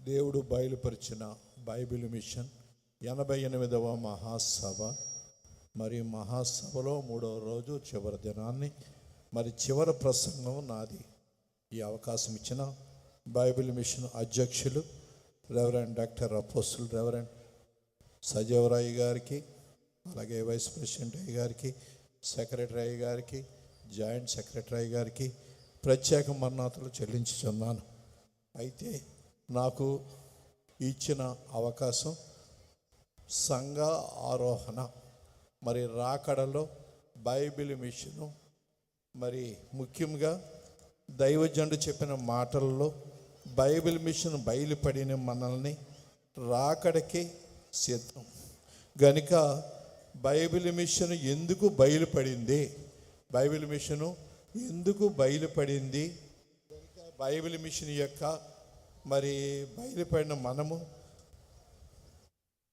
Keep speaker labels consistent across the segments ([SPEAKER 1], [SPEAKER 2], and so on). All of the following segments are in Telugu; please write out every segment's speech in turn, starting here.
[SPEAKER 1] దేవుడు బయలుపరిచిన బైబిల్ మిషన్ 88వ మహాసభ. మరి మహాసభలో 3వ రోజు చివరి దినాన్ని, మరి చివరి ప్రసంగం నాది. ఈ అవకాశం ఇచ్చిన బైబిల్ మిషన్ అధ్యక్షులు రెవరెండ్ డాక్టర్ అపోస్తుల్ రెవరెండ్ సజీవరాయ్ గారికి, అలాగే వైస్ ప్రెసిడెంట్ అయ్య గారికి, సెక్రటరీ అయ్య గారికి, జాయింట్ సెక్రటరీ అయ్య గారికి ప్రత్యేక మన్ననలు చెల్లించుచున్నాను. అయితే నాకు ఇచ్చిన అవకాశం సంఘ ఆరోహణ, మరి రాకడలో బైబిల్ మిషను, మరి ముఖ్యంగా దైవజనుడు చెప్పిన మాటల్లో బైబిల్ మిషన్ బయలుపడిన మనల్ని రాకడకి సిద్ధం గనుక బైబిల్ మిషన్ ఎందుకు బయలుపడింది, బైబిల్ మిషను ఎందుకు బయలుపడింది, బైబిల్ మిషన్ యొక్క మరి బయలుపడిన మనము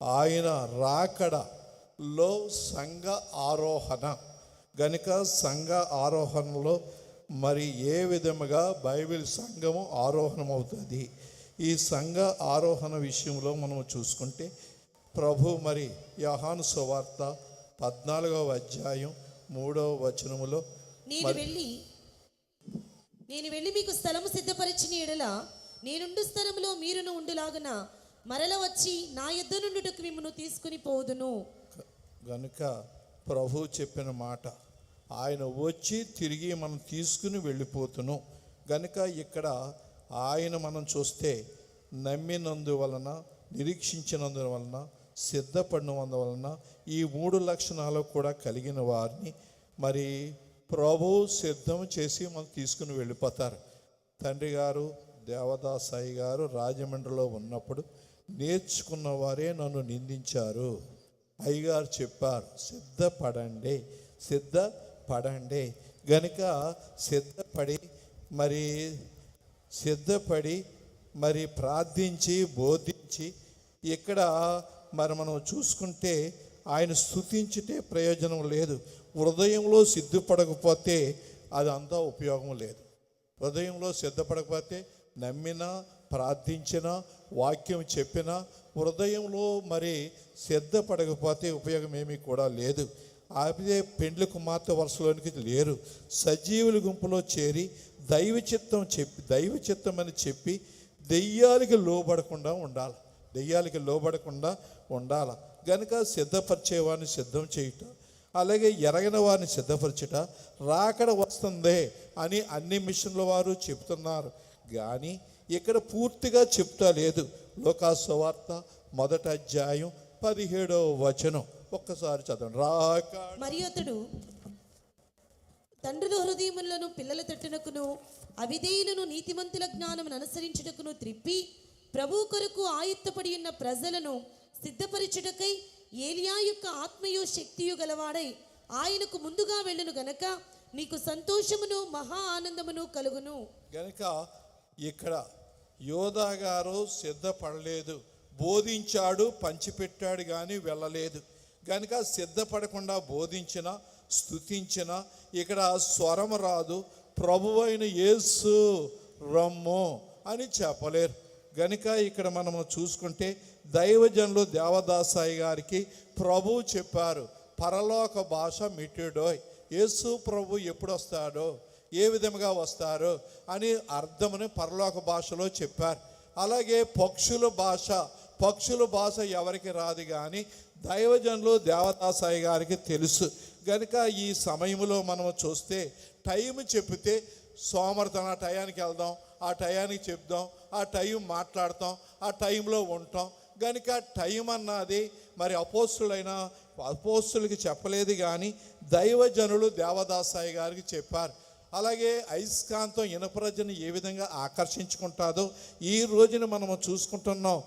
[SPEAKER 1] ఆయన రాకడలో సంఘ ఆరోహణ గనుక సంఘ ఆరోహణలో మరి ఏ విధముగా బైబిల్ సంఘము ఆరోహణం అవుతుంది. ఈ సంఘ ఆరోహణ విషయంలో మనం చూసుకుంటే ప్రభు మరి యోహాను సువార్త 14వ అధ్యాయం 3వ వచనములో
[SPEAKER 2] నేను వెళ్ళి మీకు స్థలము సిద్ధపరిచిన ఎడల నేనుండు స్థలములో మీరును ఉండులాగున మరల వచ్చి నా యొద్ద నుండుటకు మిమ్మును తీసుకుని పోదును.
[SPEAKER 1] గనుక ప్రభు చెప్పిన మాట, ఆయన వచ్చి తిరిగి మనం తీసుకుని వెళ్ళిపోతును. గనుక ఇక్కడ ఆయన మనం చూస్తే నమ్మినందువలన, నిరీక్షించినందువలన, సిద్ధపడినందువలన ఈ 3 లక్షణాలు కూడా కలిగిన వారిని మరి ప్రభు సిద్ధం చేసి మనం తీసుకుని వెళ్ళిపోతారు. తండ్రి గారు దేవదాసాయి గారు రాజమండ్రిలో ఉన్నప్పుడు నేర్చుకున్న వారే నన్ను నిందించారు. అయ్యగారు చెప్పారు, సిద్ధపడండి. గనుక సిద్ధపడి మరి ప్రార్థించి బోధించి ఇక్కడ మరి మనం చూసుకుంటే ఆయన స్తుతించితే ప్రయోజనం లేదు. హృదయంలో సిద్ధపడకపోతే అది అంతా ఉపయోగం లేదు. హృదయంలో సిద్ధపడకపోతే నమ్మినా, ప్రార్థించినా, వాక్యం చెప్పినా హృదయంలో మరి సిద్ధపడకపోతే ఉపయోగం ఏమీ కూడా లేదు. అదే పెండ్లి కుమార్తె వరుసలోనికి లేరు. సజీవుల గుంపులో చేరి దైవ చిత్తం అని చెప్పి దెయ్యాలకి లోబడకుండా ఉండాలి. కనుక సిద్ధపరిచేవాడిని సిద్ధం చేయుట, అలాగే ఎరగిన వారిని సిద్ధపరచుట, రాకడ వస్తుందే అని అన్ని మిషన్ల వారు చెప్తున్నారు. కానీ ఇక్కడ పూర్తిగా చెప్తా లేదు. లోకాసు సువార్త 1వ అధ్యాయం 17వ వచనం ఒక్కసారి చదవండి.
[SPEAKER 2] మరియు అతడు తండ్రుల హృదయములను పిల్లల తట్టునకును అవిధేయులను నీతిమంతుల జ్ఞానమును అనుసరించుటకును త్రిప్పి ప్రభు కొరకు ఆయుత్తపడి ఉన్న ప్రజలను సిద్ధపరచుటకై ఏలియా యొక్క ఆత్మయు శక్తియు గలవాడై ఆయనకు ముందుగా వెళ్ళును గనక నీకు సంతోషమును మహా ఆనందమును కలుగును.
[SPEAKER 1] గనక ఇక్కడ యోధా గారు సిద్ధపడలేదు, బోధించాడు, పంచిపెట్టాడు, కానీ వెళ్ళలేదు. కనుక సిద్ధపడకుండా బోధించిన, స్తుతించిన ఇక్కడ స్వరం రాదు. ప్రభువైన యేసు రమ్ము అని చెప్పలేరు. గనుక ఇక్కడ మనము చూసుకుంటే దైవజనులు దేవదాసాయి గారికి ప్రభు చెప్పారు, పరలోక భాష మిట్టుడోయ్, యేసు ప్రభు ఎప్పుడు వస్తాడో, ఏ విధముగా వస్తారో అని అర్థమని పరలోక భాషలో చెప్పారు. అలాగే పక్షుల భాష ఎవరికి రాదు, కానీ దైవజనులు దేవదాసాయి గారికి తెలుసు. కనుక ఈ సమయంలో మనం చూస్తే టైం చెప్తే సోమర్థన టయానికి వెళ్దాం, ఆ టయానికి చెప్దాం, ఆ టైం మాట్లాడతాం, ఆ టైంలో ఉంటాం. కనుక టైం అన్నది మరి అపోస్తులకి చెప్పలేదు, కానీ దైవజనులు దేవదాసాయి గారికి చెప్పారు. అలాగే అయస్కాంతం ఇనపరజను ఏ విధంగా ఆకర్షించుకుంటుందో ఈ రోజున మనము చూసుకుంటున్నాం.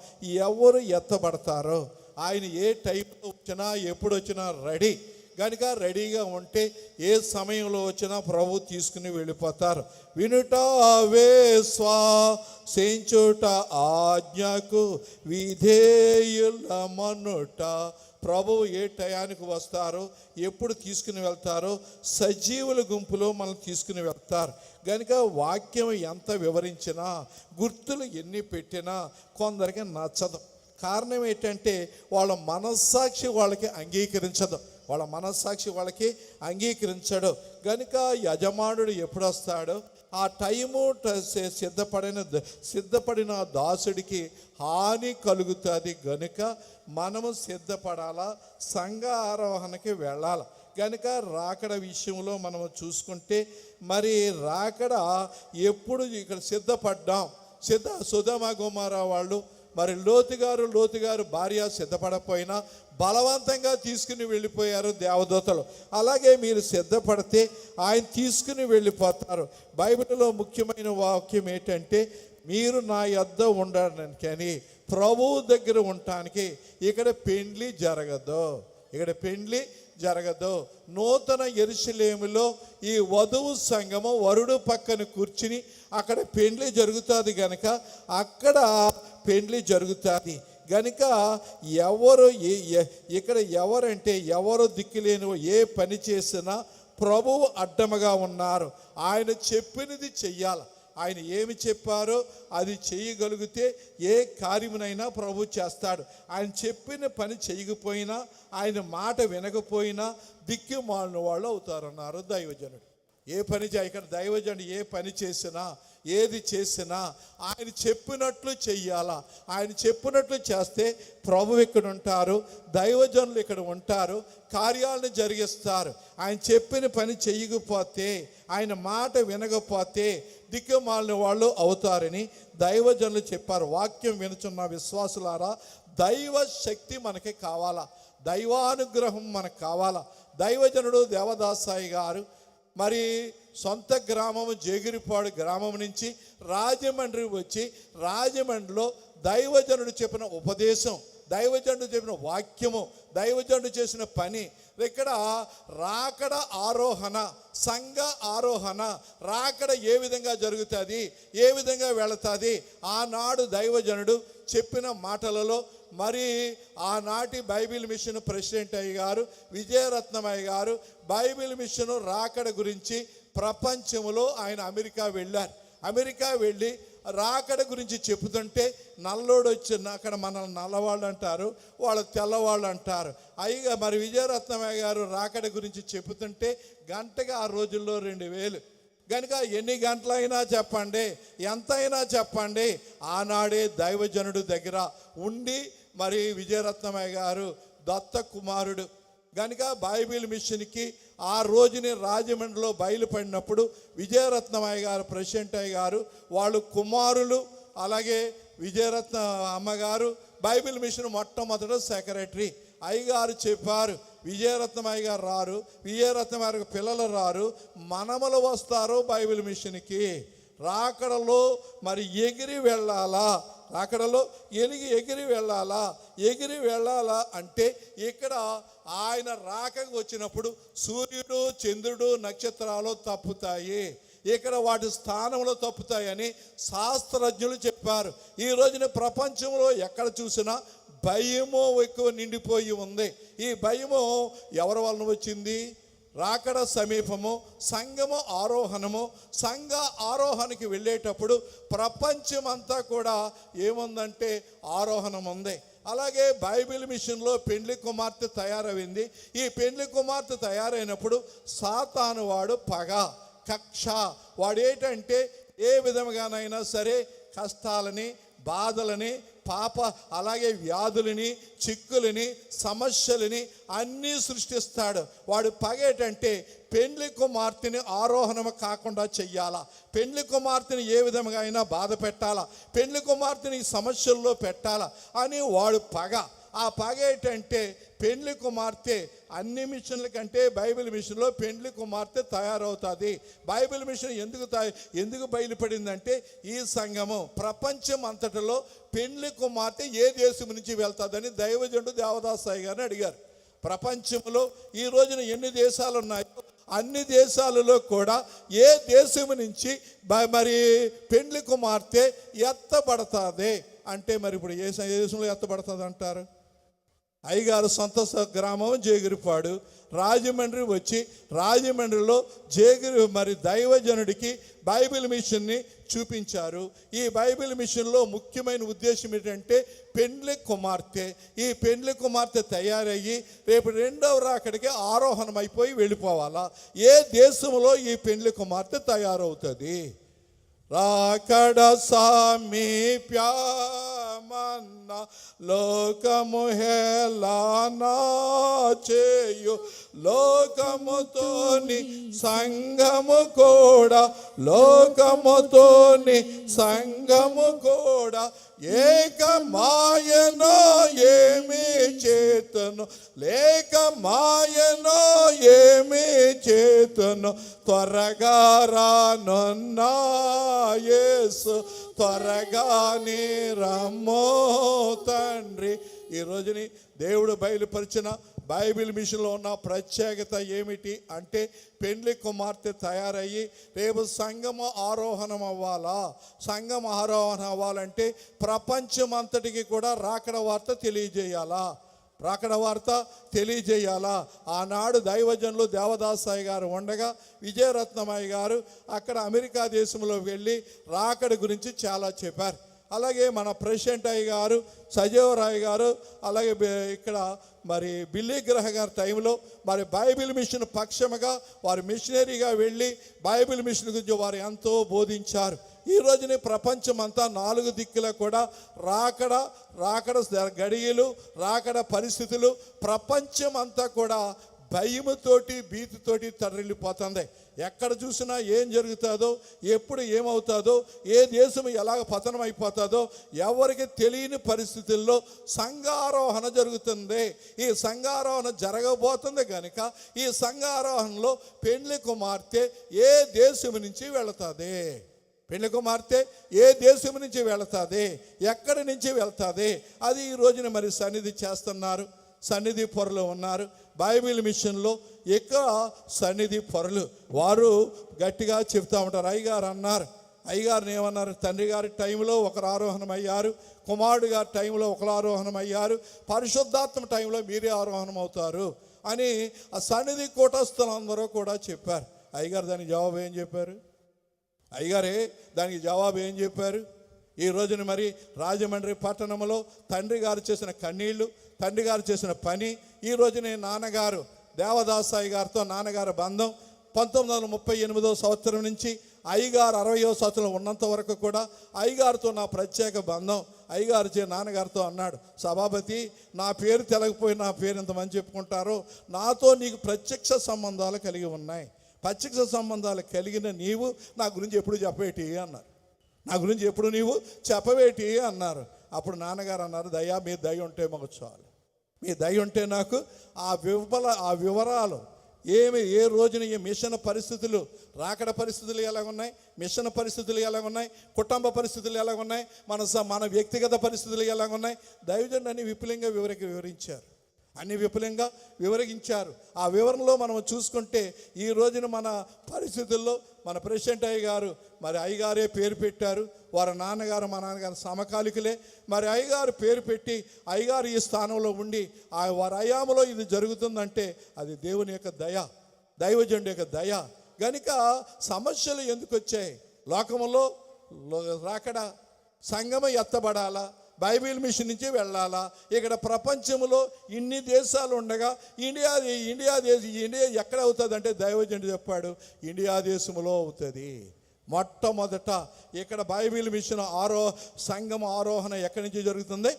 [SPEAKER 1] ఎవరు ఎత్తబడతారో ఆయన ఏ టైంలో వచ్చినా ఎప్పుడు వచ్చినా రెడీ. కనుక రెడీగా ఉంటే ఏ సమయంలో వచ్చినా ప్రభు తీసుకుని వెళ్ళిపోతారు. వినుట విశ్వాసించుట ఆజ్ఞకు విధేయుల మనుట ప్రభువు ఏ టయానికి వస్తారో, ఎప్పుడు తీసుకుని వెళ్తారో, సజీవుల గుంపులో మనం తీసుకుని వెళ్తారు. కనుక వాక్యం ఎంత వివరించినా, గుర్తులు ఎన్ని పెట్టినా కొందరికి నచ్చదు. కారణం ఏంటంటే వాళ్ళ మనస్సాక్షి వాళ్ళకి అంగీకరించదు, వాళ్ళ మనస్సాక్షి వాళ్ళకి అంగీకరించడు. కనుక యజమానుడు ఎప్పుడు వస్తాడో ఆ టైము సిద్ధపడిన దాసుడికి హాని కలుగుతుంది. గనుక మనము సిద్ధపడాలా, సంఘ ఆరోహణకి వెళ్ళాలి. కనుక రాకడ విషయంలో మనము చూసుకుంటే మరి రాకడ ఎప్పుడు ఇక్కడ సిద్ధపడ్డాం. సొదొమ గొమొర్రా వాళ్ళు మరి లోతు గారు భార్య సిద్ధపడకపోయినా బలవంతంగా తీసుకుని వెళ్ళిపోయారు దేవదూతలు. అలాగే మీరు సిద్ధపడితే ఆయన తీసుకుని వెళ్ళిపోతారు. బైబిల్లో ముఖ్యమైన వాక్యం ఏంటంటే, మీరు నా యొద్ద ఉండడానికి అని, ప్రభువు దగ్గర ఉండటానికి ఇక్కడ పెండ్లి జరగదు. నూతన యెరూషలేములో ఈ వధువు సంఘము వరుడు పక్కన కూర్చుని అక్కడ పెండ్లి జరుగుతుంది. కనుక అక్కడ పెండ్లి జరుగుతుంది. కనుక ఇక్కడ ఎవరంటే ఎవరు దిక్కులేని ఏ పని చేసినా ప్రభువు అడ్డముగా ఉన్నారు. ఆయన చెప్పినది చెయ్యాలి. ఆయన ఏమి చెప్పారో అది చేయగలిగితే ఏ కార్యమునైనా ప్రభు చేస్తాడు. ఆయన చెప్పిన పని చేయకపోయినా, ఆయన మాట వినకపోయినా దిక్కుమాలిన వాళ్ళు అవుతారన్నారు దైవజనుడు. ఇక్కడ దైవజనుడు ఏ పని చేసినా, ఏది చేసినా ఆయన చెప్పినట్లు చెయ్యాలా. ఆయన చెప్పినట్లు చేస్తే ప్రభు ఇక్కడ ఉంటారు, దైవజనులు ఇక్కడ ఉంటారు, కార్యాలను జరిగిస్తారు. ఆయన చెప్పిన పని చెయ్యకపోతే, ఆయన మాట వినకపోతే దిక్కుమాలిన వాళ్ళు అవుతారని దైవజనులు చెప్పారు. వాక్యం వినుచున్న విశ్వాసులారా, దైవ శక్తి మనకి కావాలా, దైవానుగ్రహం మనకు కావాలా. దైవజనుడు దేవదాసాయి గారు మరి సొంత గ్రామము జేగిరిపాడు గ్రామం నుంచి రాజమండ్రి వచ్చి, రాజమండ్రిలో దైవజనుడు చెప్పిన ఉపదేశం, దైవజనుడు చెప్పిన వాక్యము, దైవజనుడు చేసిన పని, ఇక్కడ రాకడ ఆరోహణ, సంఘ ఆరోహణ, రాకడ ఏ విధంగా జరుగుతుంది, ఏ విధంగా వెళుతుంది, ఆనాడు దైవజనుడు చెప్పిన మాటలలో మరి ఆనాటి బైబిల్ మిషన్ ప్రెసిడెంట్ అయ్య గారు, విజయరత్నమయ్య గారు బైబిల్ మిషన్ రాకడ గురించి ప్రపంచంలో ఆయన అమెరికా వెళ్ళి రాకడ గురించి చెబుతుంటే, నల్లోడు వచ్చిన అక్కడ మనల్ని నల్లవాళ్ళు అంటారు, వాళ్ళు తెల్లవాళ్ళు అంటారు. అయ్యగా మరి విజయరత్నమయ్య గారు రాకడ గురించి చెబుతుంటే గంటగా ఆ రోజుల్లో 2000. కనుక ఎన్ని గంటలైనా చెప్పండి, ఎంతైనా చెప్పండి, ఆనాడే దైవజనుడు దగ్గర ఉండి మరి విజయరత్నమయ్య గారు దత్త కుమారుడు. కనుక బైబిల్ మిషన్కి ఆ రోజుని రాజమండ్రిలో బయలుపడినప్పుడు విజయరత్నమయ్య గారు ప్రెసిడెంట్ అయ్య గారు, వాళ్ళు కుమారులు, అలాగే విజయరత్న అమ్మగారు బైబిల్ మిషన్ మొట్టమొదట సెక్రటరీ. అయ్యగారు చెప్పారు, విజయరత్నమయ్య గారు రారు, విజయరత్నమయ్య గారు పిల్లలు రారు, మనమలు వస్తారు బైబిల్ మిషన్కి. రాకడలో మరి ఎగిరి వెళ్ళాలా, రాకడలో ఎగిరి వెళ్ళాలా అంటే ఇక్కడ ఆయన రాకకు వచ్చినప్పుడు సూర్యుడు, చంద్రుడు, నక్షత్రాలు తప్పుతాయి, ఇక్కడ వాటి స్థానంలో తప్పుతాయని శాస్త్రజ్ఞులు చెప్పారు. ఈ రోజున ప్రపంచంలో ఎక్కడ చూసినా భయము ఎక్కువ నిండిపోయి ఉంది. ఈ భయము ఎవరి వలన వచ్చింది? రాకడ సమీపము, సంఘము ఆరోహణము. సంఘ ఆరోహణకి వెళ్ళేటప్పుడు ప్రపంచమంతా కూడా ఏముందంటే ఆరోహణం ఉంది. అలాగే బైబిల్ మిషన్లో పెండ్లి కుమార్తె తయారైంది. ఈ పెండ్లి కుమార్తె తయారైనప్పుడు సాతాను వాడు పగ, కక్ష, వాడు ఏంటంటే ఏ విధముగానైనా సరే కష్టాలని, బాధలని, అలాగే వ్యాధులని, చిక్కులని, సమస్యలని అన్నీ సృష్టిస్తాడు. వాడు పగేటంటే పెండ్లి కుమార్తెని ఆరోహణము కాకుండా చెయ్యాలా, పెండ్లి కుమార్తెని ఏ విధంగా అయినా బాధ పెట్టాలా, పెండ్లి కుమార్తెని సమస్యల్లో పెట్టాలా అని వాడు పగ. ఆ పగ ఏంటంటే పెండ్లి కుమార్తె అన్ని మిషన్ల కంటే బైబిల్ మిషన్లో పెండ్లి కుమార్తె తయారవుతుంది. బైబిల్ మిషన్ ఎందుకు బయలుపడిందంటే, ఈ సంఘము ప్రపంచం అంతటిలో పెండ్లి కుమార్తె ఏ దేశం నుంచి వెళ్తుందని దైవజనుడు దేవదాసాయి గారిని అడిగారు. ప్రపంచంలో ఈ రోజున ఎన్ని దేశాలు ఉన్నాయో అన్ని దేశాలలో కూడా ఏ దేశం నుంచి మరి పెండ్లి కుమార్తె ఎత్తబడుతుంది అంటే, మరి ఇప్పుడు ఏ దేశంలో ఎత్తబడుతుంది అంటారు? అయ్యగారు సొంత గ్రామం జేగిరిపాడు. రాజమండ్రి వచ్చి రాజమండ్రిలో మరి దైవజనుడికి బైబిల్ మిషన్ని చూపించారు. ఈ బైబిల్ మిషన్లో ముఖ్యమైన ఉద్దేశం ఏంటంటే పెండ్లి కుమార్తె. ఈ పెండ్లి కుమార్తె తయారయ్యి రేపు రెండవ రాకడికి ఆరోహణం అయిపోయి వెళ్ళిపోవాలా. ఏ దేశంలో ఈ పెండ్లి కుమార్తె తయారవుతుంది? రాకడ సామీప్యమన్న లోకము హేళన చేయు లోకముతోని సంగము కూడా, లోకముతోని సంగము కూడా ఏకమాయనో ఏమి చేతను, లేక మాయనో ఏమి చేతను. త్వరగా రానున్న యేసు త్వరగా నీ రమ్మో తండ్రి. ఈ రోజుని దేవుడు బయలుపరిచిన బైబిల్ మిషన్లో ఉన్న ప్రత్యేకత ఏమిటి అంటే పెండ్లి కుమార్తె తయారయ్యి రేపు సంఘము ఆరోహణం అవ్వాలా. సంఘం ఆరోహణం అవ్వాలంటే ప్రపంచమంతటికి కూడా రాకడ వార్త తెలియజేయాలా. రాకడ వార్త తెలియజేయాలా. ఆనాడు దైవజనులు దేవదాసాయి గారు ఉండగా విజయరత్నమయ్య గారు అక్కడ అమెరికా దేశంలో వెళ్ళి రాకడ గురించి చాలా చెప్పారు. అలాగే మన ప్రెసిడెంట్ అయ్య గారు సజీవరాయ్ గారు, అలాగే ఇక్కడ మరి బిల్లీ గ్రహ గారి టైంలో మరి బైబిల్ మిషన్ పక్షముగా వారు మిషనరీగా వెళ్ళి బైబిల్ మిషన్ గురించి వారు ఎంతో బోధించారు. ఈ రోజుని ప్రపంచం అంతా 4 దిక్కుల కూడా రాకడ గడియలు, రాకడ పరిస్థితులు, ప్రపంచం అంతా కూడా భయముతోటి భీతితోటి తరలిపోతుంది. ఎక్కడ చూసినా ఏం జరుగుతుందో, ఎప్పుడు ఏమవుతుందో, ఏ దేశం ఎలాగ పతనం అయిపోతుందో ఎవరికి తెలియని పరిస్థితుల్లో సంఘారోహణ జరుగుతుంది. ఈ సంఘారోహణ జరగబోతుంది కనుక ఈ సంఘారోహణలో పెండ్లి కుమార్తె ఏ దేశం నుంచి వెళుతుంది? పెండ్లి కుమార్తె ఏ దేశం నుంచి వెళుతుంది? ఎక్కడి నుంచి వెళ్తుంది? అది ఈ రోజున మరి సన్నిధి చేస్తున్నారు. సన్నిధి పొరలు ఉన్నారు బైబిల్ మిషన్లో. ఎక్కువ సన్నిధి పొరలు వారు గట్టిగా చెప్తా ఉంటారు. అయ్యగారు అన్నారు, అయ్యగారిని ఏమన్నారు? తండ్రి గారి టైంలో ఒకరు ఆరోహణం అయ్యారు, కుమారుడు గారి టైంలో ఒకరు ఆరోహణం అయ్యారు, పరిశుద్ధాత్మ టైంలో మీరే ఆరోహణం అవుతారు అని ఆ సన్నిధి కూటస్థులందరూ కూడా చెప్పారు. అయ్యగారు దానికి జవాబు ఏం చెప్పారు? అయ్యగారే దానికి జవాబు ఏం చెప్పారు? ఈ రోజున మరి రాజమండ్రి పట్టణంలో తండ్రి గారు చేసిన కన్నీళ్లు, తండ్రి గారు చేసిన పని, ఈ రోజున నాన్నగారు దేవదాసాయి గారితో నాన్నగారి బంధం 1938 సంవత్సరం నుంచి అయ్యగారు 60వ సంవత్సరం ఉన్నంత వరకు కూడా అయ్యగారితో నా ప్రత్యేక బంధం. అయ్యగారు నాన్నగారితో అన్నాడు, సభాపతి నా పేరు తెలకపోయి నా పేరు ఎంతమంది చెప్పుకుంటారో, నాతో నీకు ప్రత్యక్ష సంబంధాలు కలిగి ఉన్నాయి. ప్రత్యక్ష సంబంధాలు కలిగిన నీవు నా గురించి ఎప్పుడు చెప్పేటి అన్నారు. నా గురించి ఎప్పుడు నీవు చెప్పవేటి అన్నారు. అప్పుడు నాన్నగారు అన్నారు, దయ మీ దయ ఉంటే మాకు చాలు, మీ దయ ఉంటే నాకు ఆ వివరాలు ఏమి, ఏ రోజున ఈ మిషన్ పరిస్థితులు, రాకడ పరిస్థితులు ఎలాగున్నాయి, మిషన్ పరిస్థితులు ఎలాగున్నాయి, కుటుంబ పరిస్థితులు ఎలాగున్నాయి, మన వ్యక్తిగత పరిస్థితులు ఎలాగున్నాయి, దైవజనుడు అన్ని విపులంగా వివరించారు. అన్ని విపులంగా వివరించారు. ఆ వివరణలో మనం చూసుకుంటే ఈ రోజున మన పరిస్థితుల్లో మన ప్రెసిడెంట్ అయ్యగారు మరి అయ్యగారే పేరు పెట్టారు. వారి నాన్నగారు మా నాన్నగారు సమకాలికులే. మరి అయ్యగారు పేరు పెట్టి అయ్యగారు ఈ స్థానంలో ఉండి వారి అయామలో ఇది జరుగుతుందంటే అది దేవుని యొక్క దయ, దైవజనుడి యొక్క దయ. గనుక సమస్యలు ఎందుకు వచ్చాయి? లోకములో రాకడ, సంగమ ఎత్తబడాలా, బైబిల్ మిషన్ నుంచి వెళ్ళాలా. ఇక్కడ ప్రపంచంలో ఇన్ని దేశాలు ఉండగా ఇండియా ఎక్కడ అవుతుంది అంటే దైవజనుడు చెప్పాడు, ఇండియా దేశంలో అవుతుంది. మొట్టమొదట ఇక్కడ బైబిల్ మిషన్ సంఘం ఆరోహణ ఎక్కడి నుంచి జరుగుతుంది?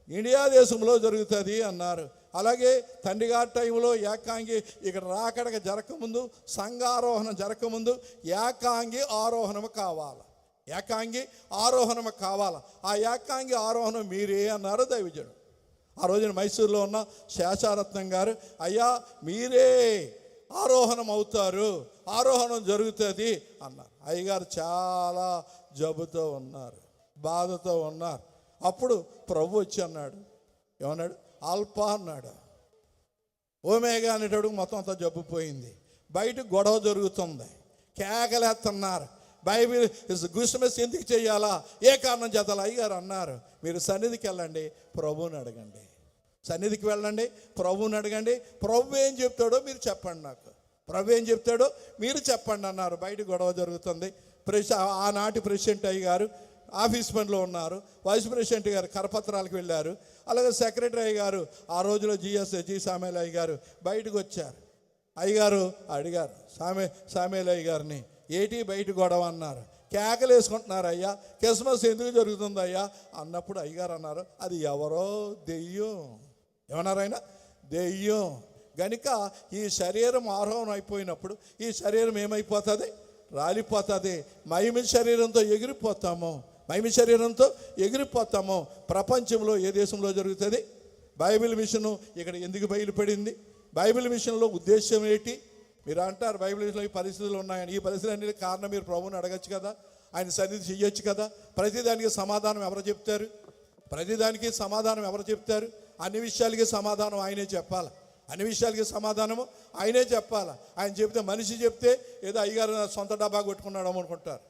[SPEAKER 1] ఇండియా దేశంలో జరుగుతుంది అన్నారు. అలాగే తండ్రి గారి టైంలో ఏకాంగి ఇక్కడ రాకడక జరగకముందు, సంఘారోహణ జరగకముందు ఏకాంగి ఆరోహణము కావాలి, ఏకాంగి ఆరోహణం కావాలా. ఆ ఏకాంగి ఆరోహణం మీరే అన్నారు దైవజనుడు. ఆ రోజున మైసూరులో ఉన్న శేషారత్నం గారు, అయ్యా మీరే ఆరోహణం అవుతారు, ఆరోహణం జరుగుతుంది అన్నారు. అయ్యగారు చాలా జబ్బుతో ఉన్నారు, బాధతో ఉన్నారు. అప్పుడు ప్రభు వచ్చి అన్నాడు, ఏమన్నాడు? ఆల్ఫా అన్నాడు. ఓమేగా అనేటప్పుడు మొత్తం అంతా జబ్బు పోయింది. బయట గొడవ జరుగుతుంది, కేకలేస్తున్నారు. బైబిల్ క్రిస్మస్ ఎందుకు చేయాలా, ఏ కారణం చేద్దాలా? అయ్యారు అన్నారు, మీరు సన్నిధికి వెళ్ళండి, ప్రభువుని అడగండి. సన్నిధికి వెళ్ళండి, ప్రభువుని అడగండి, ప్రభు ఏం చెప్తాడో మీరు చెప్పండి, నాకు ప్రభు ఏం చెప్తాడో మీరు చెప్పండి అన్నారు. బయట గొడవ జరుగుతుంది. ఆనాటి ప్రెసిడెంట్ అయ్య గారు ఆఫీస్ పనిలో ఉన్నారు, వైస్ ప్రెసిడెంట్ గారు కరపత్రాలకు వెళ్ళారు, అలాగే సెక్రటరీ అయ్య గారు ఆ రోజులో జి సామేల్ అయ్య గారు బయటకు వచ్చారు. అయ్యగారు అడిగారు సామేల్ అయ్య గారిని, ఏటి బయట గొడవ అన్నారు. కేకలు వేసుకుంటున్నారు, అయ్యా క్రిస్మస్ ఎందుకు జరుగుతుంది అయ్యా అన్నప్పుడు అయ్యగారు అన్నారు, అది ఎవరో దెయ్యం. ఏమన్నారు ఆయన? దెయ్యం. గనుక ఈ శరీరం ఆరోహణం అయిపోయినప్పుడు ఈ శరీరం ఏమైపోతుంది? రాలిపోతుంది. మహిమ శరీరంతో ఎగిరిపోతాము, మహిమ శరీరంతో ఎగిరిపోతాము. ప్రపంచంలో ఏ దేశంలో జరుగుతుంది? బైబిల్ మిషను ఇక్కడ ఎందుకు బయలుపడింది? బైబిల్ మిషన్లో ఉద్దేశం ఏంటి? మీరు అంటారు బైబిల్ మిషన్లో ఈ పరిస్థితులు ఉన్నాయని. ఈ పరిస్థితులన్నిటికీ కారణం మీరు ప్రభువుని అడగచ్చు కదా, ఆయన సన్నిధి చెయ్యొచ్చు కదా. ప్రతిదానికి సమాధానం ఎవరు చెప్తారు? ప్రతిదానికి సమాధానం ఎవరు చెప్తారు? అన్ని విషయాలకి సమాధానం ఆయనే చెప్పాలి. అన్ని విషయాలకి సమాధానము ఆయనే చెప్పాలి. ఆయన చెప్తే, మనిషి చెప్తే ఏదో అయ్యగారు సొంత డబ్బా కొట్టుకున్నాడు అనుకుంటారు.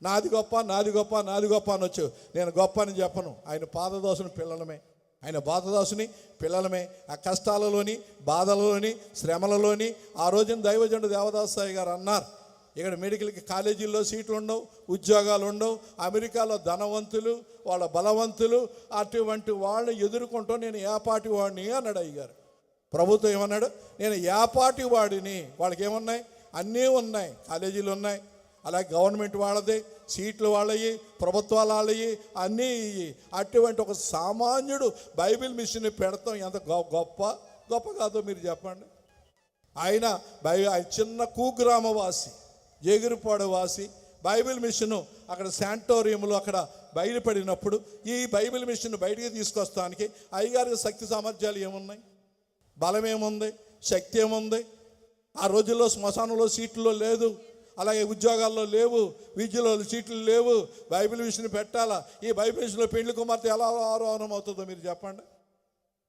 [SPEAKER 1] నాది గొప్ప, నాది గొప్ప, నాది గొప్ప అనొచ్చు. నేను గొప్ప అని చెప్పను. ఆయన పాదదాసుని పిల్లలమే, ఆయన పాదదాసుని పిల్లలమే. ఆ కష్టాలలోని, బాధలలోని, శ్రమలలోని ఆ రోజున దైవజనుడు దేవదాసాయి గారు అన్నారు, ఇక్కడ మెడికల్ కాలేజీల్లో సీట్లు ఉండవు, ఉద్యోగాలు ఉండవు, అమెరికాలో ధనవంతులు, వాళ్ళ బలవంతులు, అటువంటి వాళ్ళని ఎదుర్కొంటూ నేను ఏపాటి వాడిని అన్నాడు అయ్యగారు. ప్రభుత్వం ఏమన్నాడు? నేను ఏపాటి వాడిని. వాళ్ళకి ఏమున్నాయి? అన్నీ ఉన్నాయి, కాలేజీలు ఉన్నాయి, అలాగే గవర్నమెంట్ వాళ్ళది, సీట్లు వాళ్ళవి, ప్రభుత్వాల వాళ్ళవి, అన్నీ. అటువంటి ఒక సామాన్యుడు బైబిల్ మిషన్ పెడతాం ఎంత గొప్ప కాదో మీరు చెప్పండి. ఆయన చిన్న కుగ్రామవాసి, జగిరిపాడు వాసి. బైబిల్ మిషను అక్కడ శాంటోరియంలో అక్కడ బయలుపడినప్పుడు ఈ బైబిల్ మిషన్ బయటికి తీసుకొస్తానికి అయ్యగారికి శక్తి సామర్థ్యాలు ఏమున్నాయి? బలం ఏముంది? శక్తి ఏముంది? ఆ రోజుల్లో శ్మశానంలో సీట్లో లేదు, అలాగే ఉద్యోగాల్లో లేవు, విద్యలో సీట్లు లేవు. బైబిల్ మిషన్ పెట్టాలా? ఈ బైబిల్ మిషన్లో పెండ్లి కుమార్తె ఎలా ఆరోహణం అవుతుందో మీరు చెప్పండి.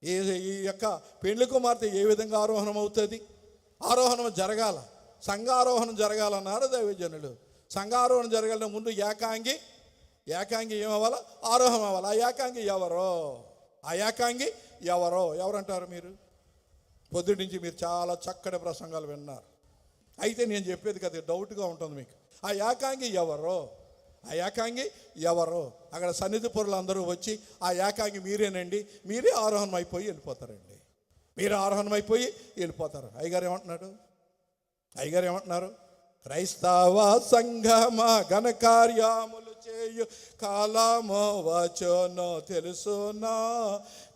[SPEAKER 1] ఈ యొక్క పెండ్లి కుమార్తె ఏ విధంగా ఆరోహణం అవుతుంది? ఆరోహణం జరగాల, సంఘారోహణం జరగాలన్నారు దైవజనులు. సంఘారోహణం జరగాలంటే ముందు ఏకాంగి ఏమవ్వాలా? ఆరోహణం అవ్వాలి. ఆ ఏకాంగి ఎవరో? ఎవరంటారు మీరు? పొద్దుటి నుంచి మీరు చాలా చక్కటి ప్రసంగాలు విన్నారు. అయితే నేను చెప్పేది కదా డౌట్గా ఉంటుంది మీకు. ఆ ఏకాంగి ఎవరో? అక్కడ సన్నిధి పరులు అందరూ వచ్చి ఆ ఏకాంగి మీరేనండి, మీరే ఆరోహణం అయిపోయి వెళ్ళిపోతారండి, మీరే ఆరోహణం అయిపోయి వెళ్ళిపోతారు. అయ్యగారు ఏమంటున్నారు? క్రైస్తవ సంఘమ ఘనకార్యములు చేయు కాలము వచ్చును తెలుసునా,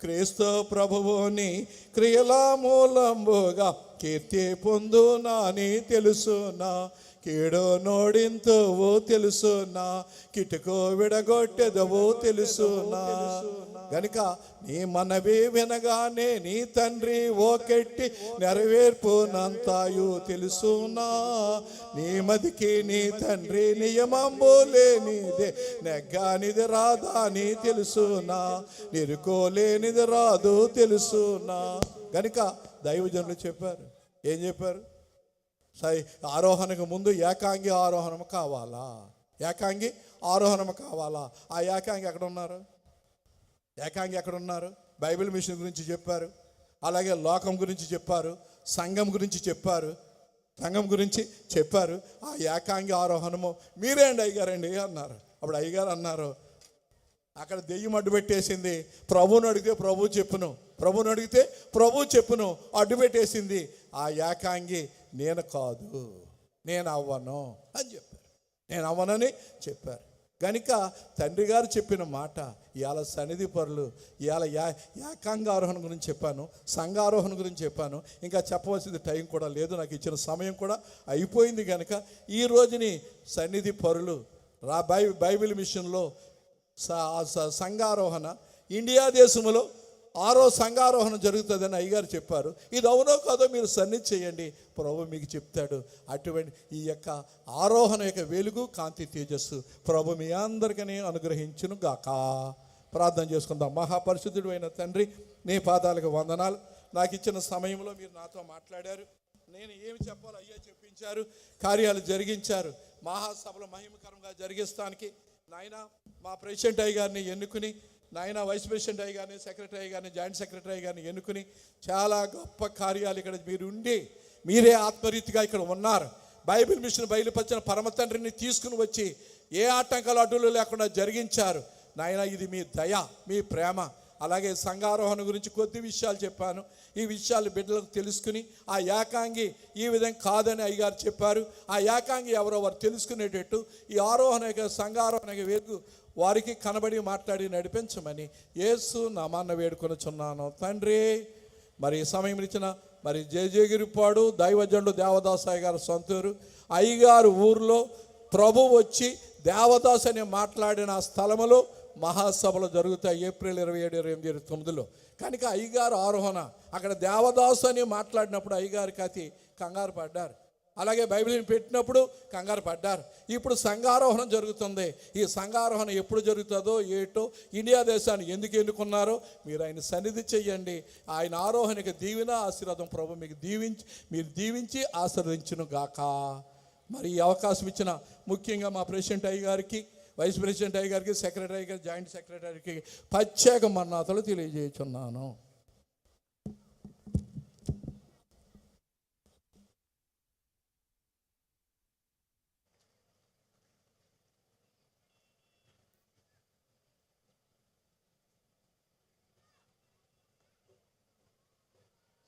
[SPEAKER 1] క్రీస్తు ప్రభువుని క్రియల మూలంబుగా కీర్తి పొందునాని తెలుసునా, కీడు నోడింతువు తెలుసునా, కిటుకు విడగొట్టెదవు తెలుసునా. గనుక నీ మనవి వినగానే నీ తండ్రి ఓకెట్టి నెరవేర్పునంతాయు తెలుసునా, నీ మదికి నీ తండ్రి నియమంబు లేనిదే నెగ్గానిది రాదా అని తెలుసునా, నిరుకోలేనిది రాదు తెలుసునా. గనుక దైవజనులు చెప్పారు. ఏం చెప్పారు? ఆరోహణకు ముందు ఏకాంగి ఆరోహణం కావాలా? ఆ ఏకాంగి ఎక్కడ ఉన్నారు? బైబిల్ మిషన్ గురించి చెప్పారు, అలాగే లోకం గురించి చెప్పారు, సంఘం గురించి చెప్పారు. ఆ ఏకాంగి ఆరోహణము మీరే అండి అయ్యగారండి అన్నారు. అప్పుడు అయ్యగారు అన్నారు, అక్కడ దెయ్యం అడ్డు పెట్టేసింది. ప్రభువుని అడిగితే ప్రభు చెప్పును అడ్డు పెట్టేసింది. ఆ ఏకాంగి నేను కాదు, నేను అవ్వను అని చెప్పారు. కనుక తండ్రి గారు చెప్పిన మాట ఇవాళ సన్నిధి పరులు, ఇవాళ ఏకాంగారోహణ గురించి చెప్పాను, సంఘారోహణ గురించి చెప్పాను. ఇంకా చెప్పవలసింది టైం కూడా లేదు, నాకు ఇచ్చిన సమయం కూడా అయిపోయింది. కనుక ఈ రోజుని సన్నిధి పరులు బైబిల్ మిషన్లో సంఘారోహణ ఇండియా దేశంలో 6వ సంఘారోహణ జరుగుతుందని అయ్యగారు చెప్పారు. ఇది అవునో కాదో మీరు సన్నిధి చేయండి, ప్రభు మీకు చెప్తాడు. అటువంటి ఈ యొక్క ఆరోహణ యొక్క వెలుగు, కాంతి, తేజస్సు ప్రభు మీ అందరికీ అనుగ్రహించును గాక. ప్రార్థన చేసుకుందాం. మహాపరిశుద్ధుడు అయిన తండ్రి, నీ పాదాలకు వందనాలు. నాకు ఇచ్చిన సమయంలో మీరు నాతో మాట్లాడారు, నేను ఏమి చెప్పాలో అయ్యా చెప్పించారు, కార్యాలు జరిగించారు. మహాసభలు మహిమకరంగా జరిగిస్తానికి నాయన మా ప్రెసిడెంట్ అయ్య గారిని ఎన్నుకుని నాయన వైస్ ప్రెసిడెంట్ అయ్యి కానీ సెక్రటరీ కానీ జాయింట్ సెక్రటరీ కానీ ఎన్నుకుని చాలా గొప్ప కార్యాలు ఇక్కడ మీరు ఉండి మీరే ఆత్మరీతిగా ఇక్కడ ఉన్నారు. బైబిల్ మిషన్ బయలుపరిచిన పరమ తండ్రిని తీసుకుని వచ్చి ఏ ఆటంకాలు అడ్డులు లేకుండా జరిగించారు నాయన. ఇది మీ దయ, మీ ప్రేమ. అలాగే సంఘారోహణ గురించి కొద్ది విషయాలు చెప్పాను. ఈ విషయాలు బిడ్డలకు తెలుసుకుని ఆ ఏకాంగి ఈ విధంగా కాదని అయ్యగారు చెప్పారు. ఆ ఏకాంగి ఎవరో వారు తెలుసుకునేటట్టు ఈ ఆరోహణ సంఘారోహణ వేరు వారికి కనబడి మాట్లాడి నడిపించమని యేసు నామాన్న వేడుకొనుచున్నాను తండ్రి. మరి సమయం ఇచ్చిన మరి జయగిరిపాడు దైవజనుడు దేవదాసాయి గారు సొంతూరు అయ్యగారు ఊరిలో ప్రభు వచ్చి దేవదాస్ అని మాట్లాడిన స్థలములో మహాసభలు జరుగుతాయి ఏప్రిల్ 27, 28, 29లో. కనుక అయ్యగారు ఆరోహణ అక్కడ దేవదాసు అని మాట్లాడినప్పుడు అయ్యగారికి అతి కంగారు పడ్డారు. అలాగే బైబిల్ని పెట్టినప్పుడు కంగారు పడ్డారు. ఇప్పుడు సంఘారోహణం జరుగుతుంది. ఈ సంఘారోహణ ఎప్పుడు జరుగుతుందో ఏటో, ఇండియా దేశాన్ని ఎందుకు ఎన్నుకున్నారో మీరు ఆయన సన్నిధి చెయ్యండి. ఆయన ఆరోహణకి దీవెన ఆశీర్వాదం ప్రభు మీకు మీరు దీవించి ఆశీర్వదించును గాక. మరి ఈ అవకాశం ఇచ్చిన ముఖ్యంగా మా ప్రెసిడెంట్ అయ్య గారికి, వైస్ ప్రెసిడెంట్ అయ్య గారికి, సెక్రటరీ గారికి, జాయింట్ సెక్రటరీకి ప్రత్యేక మన్నాతలు తెలియజేస్తున్నాను.